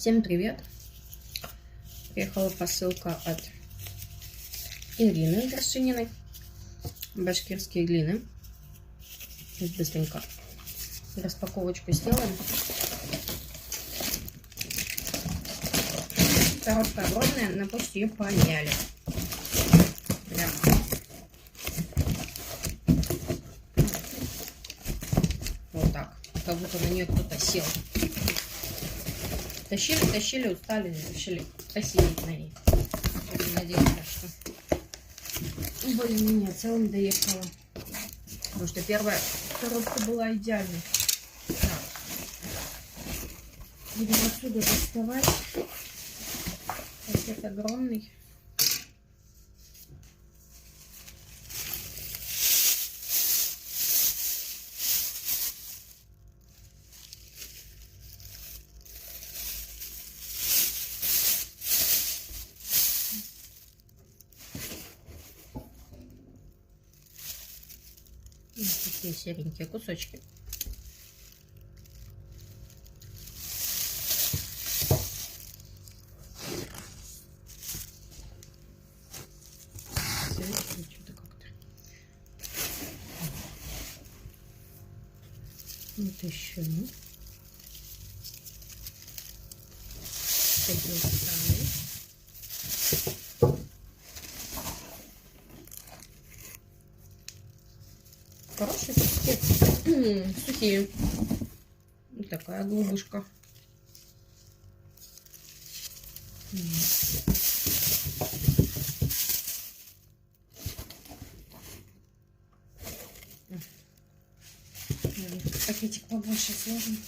Всем привет! Приехала посылка от Ирины Горшининой. Башкирские глины. Сейчас быстренько распаковочку сделаем. Коробка огромная, но пусть ее помяли. Да. Вот так. Как будто на нее кто-то сел. Тащили, устали, решили посидеть на ней. Надеюсь, что более-менее в целом доехала. Потому что первая коробка была идеальной. Так. Будем отсюда доставать. Пакет огромный. Вот такие серенькие кусочки. Что-то как-то. Вот еще. Такие стороны. Хорошие такие сухие. Вот такая голубушка. Пакетик побольше сложим.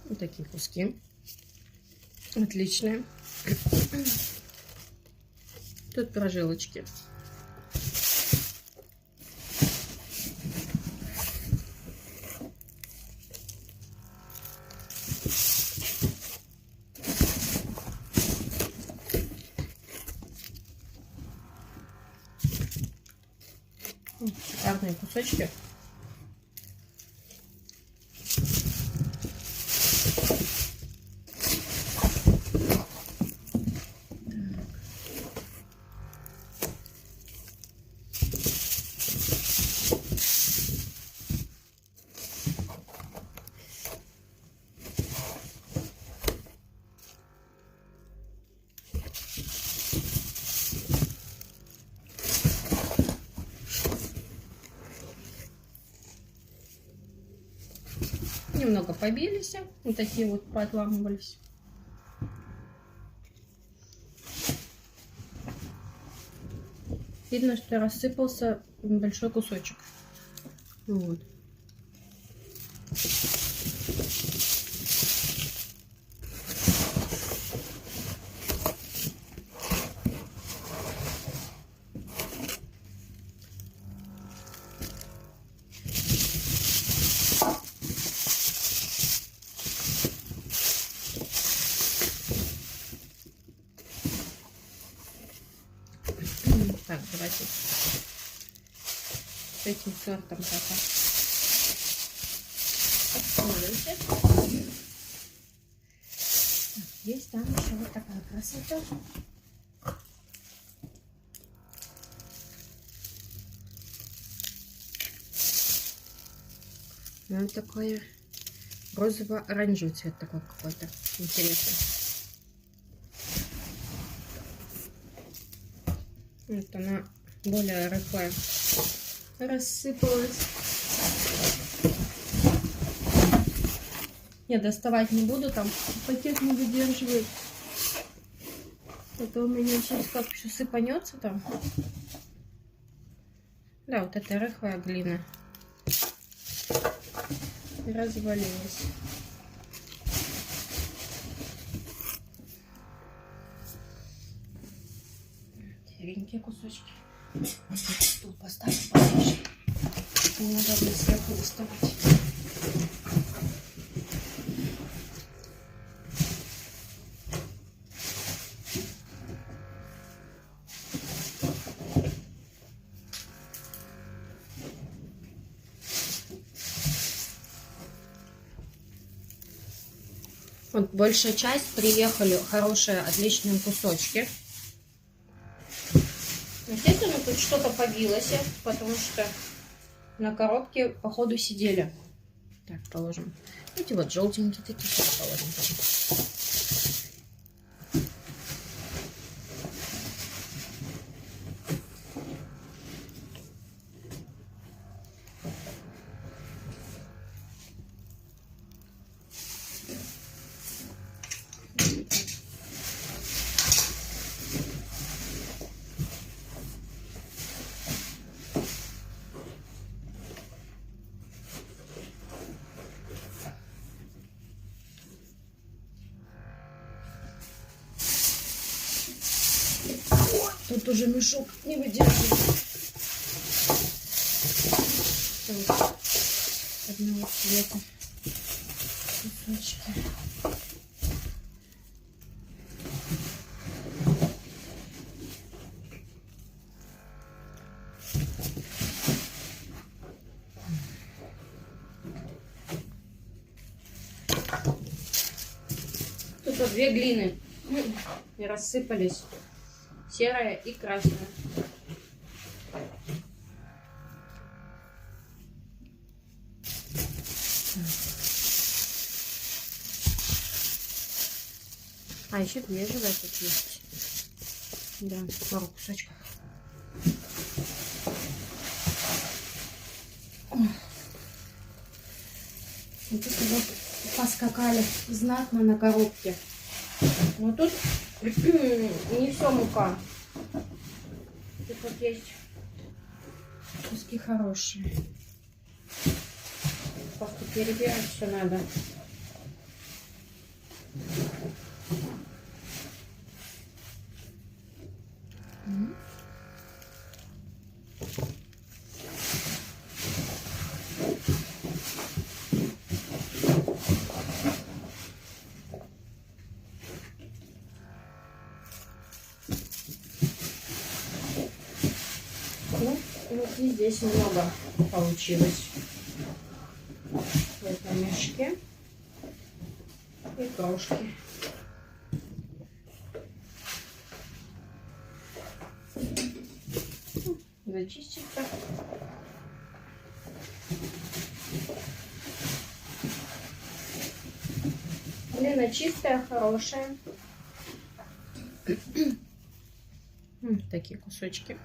Вот такие куски. Отличные. Тут прожилочки. Шикарные кусочки. Немного побились, вот такие вот поотламывались. Видно, что рассыпался большой кусочек. Вот. Так, давайте с этим сортом пока отправимся. Есть там еще вот такая красота. Ну, такой розово-оранжевый цвет такой какой-то интересный. Вот она более рыхлая. Рассыпалась. Я доставать не буду, там пакет не выдерживает. Это у меня сейчас как все сыпанется там. Да, вот это рыхлая глина. Развалилась. Серенькие кусочки. Стул поставим. Надо сверху доставать. Вот большая часть приехали хорошие, отличные кусочки. Естественно, тут что-то побилось, потому что на коробке, походу, сидели. Так, положим. Эти вот желтенькие такие сюда положим. Тут уже мешок не выдерживает. Одного цвета кусочки. Тут вот две глины и рассыпались. Серая и красная. А еще бежевая тут есть. Да, пару кусочков. Вот тут вот поскакали знатно на коробке. Но тут не все мука. Тут вот есть куски хорошие. Просто перебирать все надо. Вот и здесь много получилось в этом мешке и крошки. Зачистится. Глина чистая, хорошая. Такие кусочки.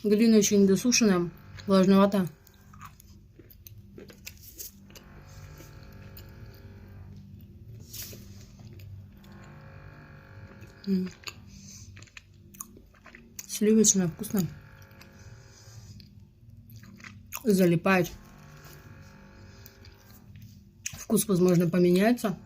Глина еще не досушенная, влажновата. Сливочная, вкусно. Залипает. Вкус, возможно, поменяется.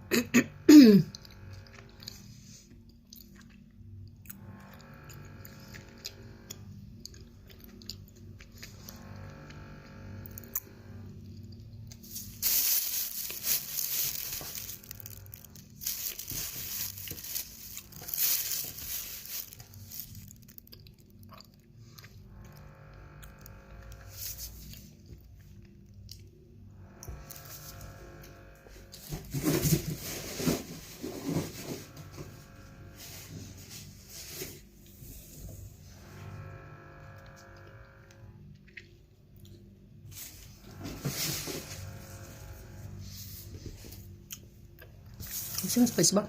Всем спасибо.